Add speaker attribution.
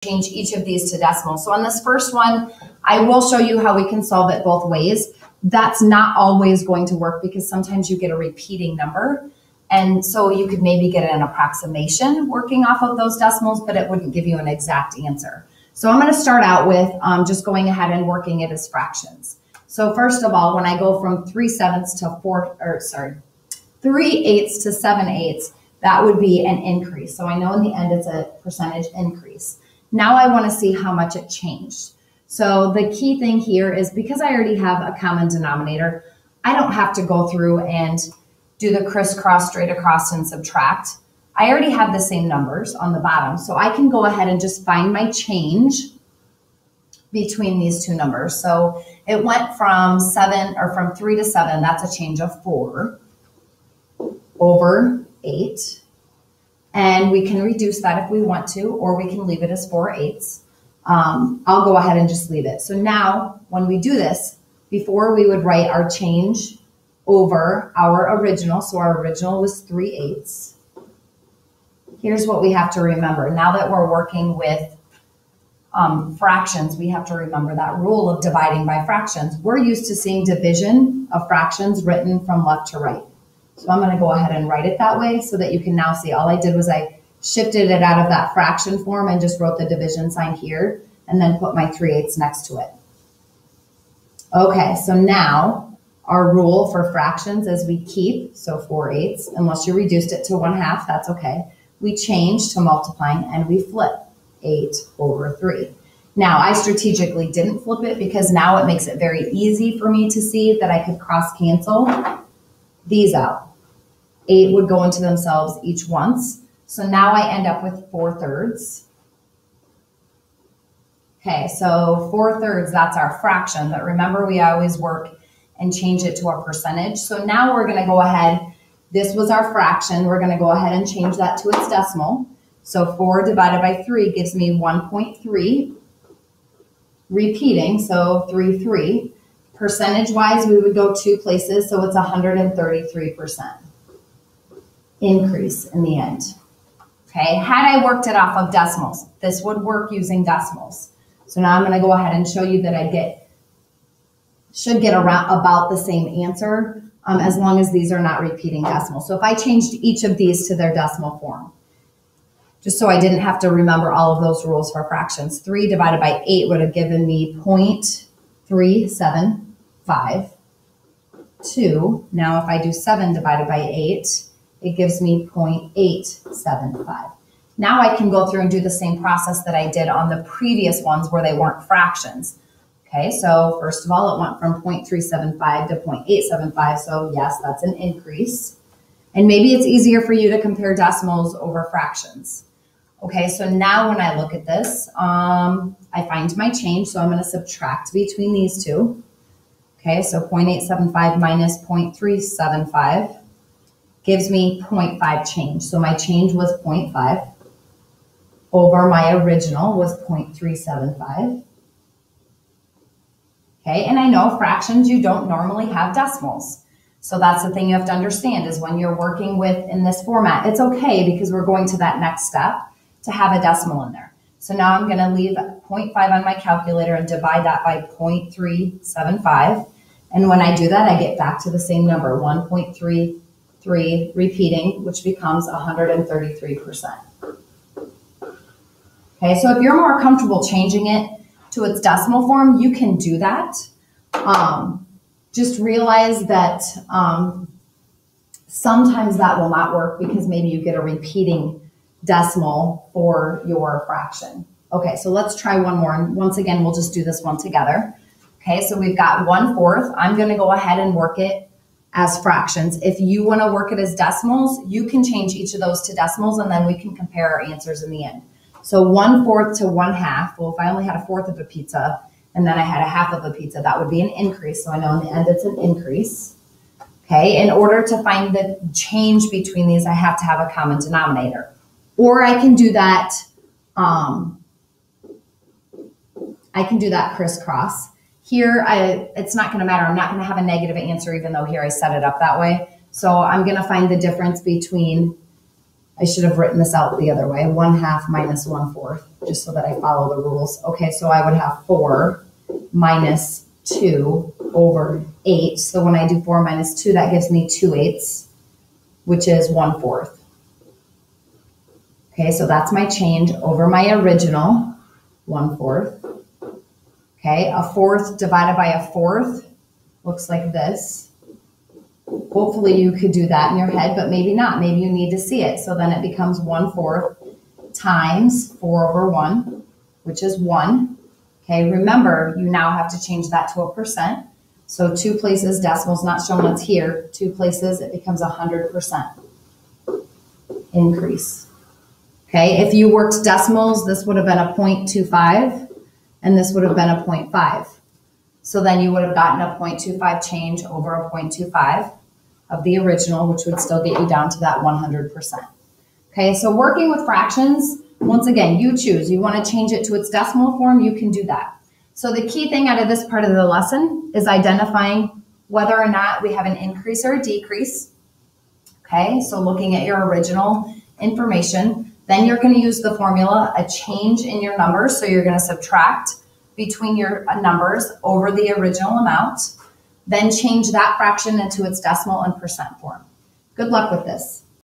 Speaker 1: change each of these to decimals. So on this first one, I will show you how we can solve it both ways. That's not always going to work because sometimes you get a repeating number. And so you could maybe get an approximation working off of those decimals, but it wouldn't give you an exact answer. So I'm going to start out with just going ahead and working it as fractions. So first of all, when I go from 3/7 to 3/8 to 7/8, that would be an increase. So I know in the end it's a percentage increase. Now I want to see how much it changed. So the key thing here is because I already have a common denominator, I don't have to go through and do the crisscross straight across and subtract. I already have the same numbers on the bottom. So I can go ahead and just find my change between these two numbers. So it went from 3 to 7, that's a change of 4 over 8. And we can reduce that if we want to, or we can leave it as 4/8. I'll go ahead and just leave it. So now when we do this, before we would write our change over our original. So our original was 3/8. Here's what we have to remember. Now that we're working with fractions, we have to remember that rule of dividing by fractions. We're used to seeing division of fractions written from left to right. So I'm going to go ahead and write it that way so that you can now see all I did was I shifted it out of that fraction form and just wrote the division sign here and then put my 3/8 next to it. Okay, so now our rule for fractions is we keep, so 4/8, unless you reduced it to 1/2, that's okay. We change to multiplying and we flip 8 over 3. Now I strategically didn't flip it because now it makes it very easy for me to see that I could cross cancel these out. 8 would go into themselves each once. So now I end up with 4/3. Okay, so 4/3, that's our fraction. But remember, we always work and change it to our percentage. So now we're going to go ahead. This was our fraction. We're going to go ahead and change that to its decimal. So 4 divided by 3 gives me 1.3. Repeating, so 3/3. Percentage-wise, we would go 2 places, so it's 133% increase in the end. Okay, had I worked it off of decimals, this would work using decimals. So now I'm going to go ahead and show you that I should get around about the same answer as long as these are not repeating decimals. So if I changed each of these to their decimal form, just so I didn't have to remember all of those rules for fractions, 3 divided by 8 would have given me 0.375. 2. Now if I do 7 divided by 8, it gives me 0.875. Now I can go through and do the same process that I did on the previous ones where they weren't fractions. Okay, so first of all, it went from 0.375 to 0.875. So yes, that's an increase. And maybe it's easier for you to compare decimals over fractions. Okay, so now when I look at this, I find my change. So I'm going to subtract between these two. Okay, so 0.875 minus 0.375 gives me 0.5 change. So my change was 0.5 over my original was 0.375. Okay, and I know fractions, you don't normally have decimals. So that's the thing you have to understand is when you're working with in this format, it's okay because we're going to that next step to have a decimal in there. So now I'm going to leave 0.5 on my calculator and divide that by 0.375. And when I do that, I get back to the same number, 1.33 repeating, which becomes 133%. Okay, so if you're more comfortable changing it to its decimal form, you can do that. Just realize that sometimes that will not work because maybe you get a repeating decimal for your fraction. Okay, so let's try one more. And once again, we'll just do this one together. Okay, so we've got 1/4. I'm going to go ahead and work it as fractions. If you want to work it as decimals, you can change each of those to decimals and then we can compare our answers in the end. So 1/4 to 1/2. Well, if I only had a 1/4 of a pizza and then I had a 1/2 of a pizza, that would be an increase. So I know in the end it's an increase. Okay, in order to find the change between these, I have to have a common denominator. Or I can do that, crisscross. Here, it's not going to matter. I'm not going to have a negative answer even though here I set it up that way. So I'm going to find the difference between I should have written this out the other way. 1/2 minus 1/4, just so that I follow the rules. Okay, so I would have 4 minus 2 over 8. So when I do 4 minus 2, that gives me 2/8, which is 1/4. Okay, so that's my change over my original 1/4. Okay, a fourth divided by a fourth looks like this. Hopefully you could do that in your head, but maybe not. Maybe you need to see it. So then it becomes 1/4 times 4 over 1, which is 1. Okay, remember, you now have to change that to a percent. So 2 places, decimal's not shown, it's here. 2 places, it becomes 100% increase. Okay, if you worked decimals, this would have been a 0.25, and this would have been a 0.5. So then you would have gotten a 0.25 change over a 0.25 of the original, which would still get you down to that 100%. Okay, so working with fractions, once again, you choose. You want to change it to its decimal form, you can do that. So the key thing out of this part of the lesson is identifying whether or not we have an increase or a decrease. Okay, so looking at your original information, then you're going to use the formula, a change in your numbers. So you're going to subtract between your numbers over the original amount, then change that fraction into its decimal and percent form. Good luck with this.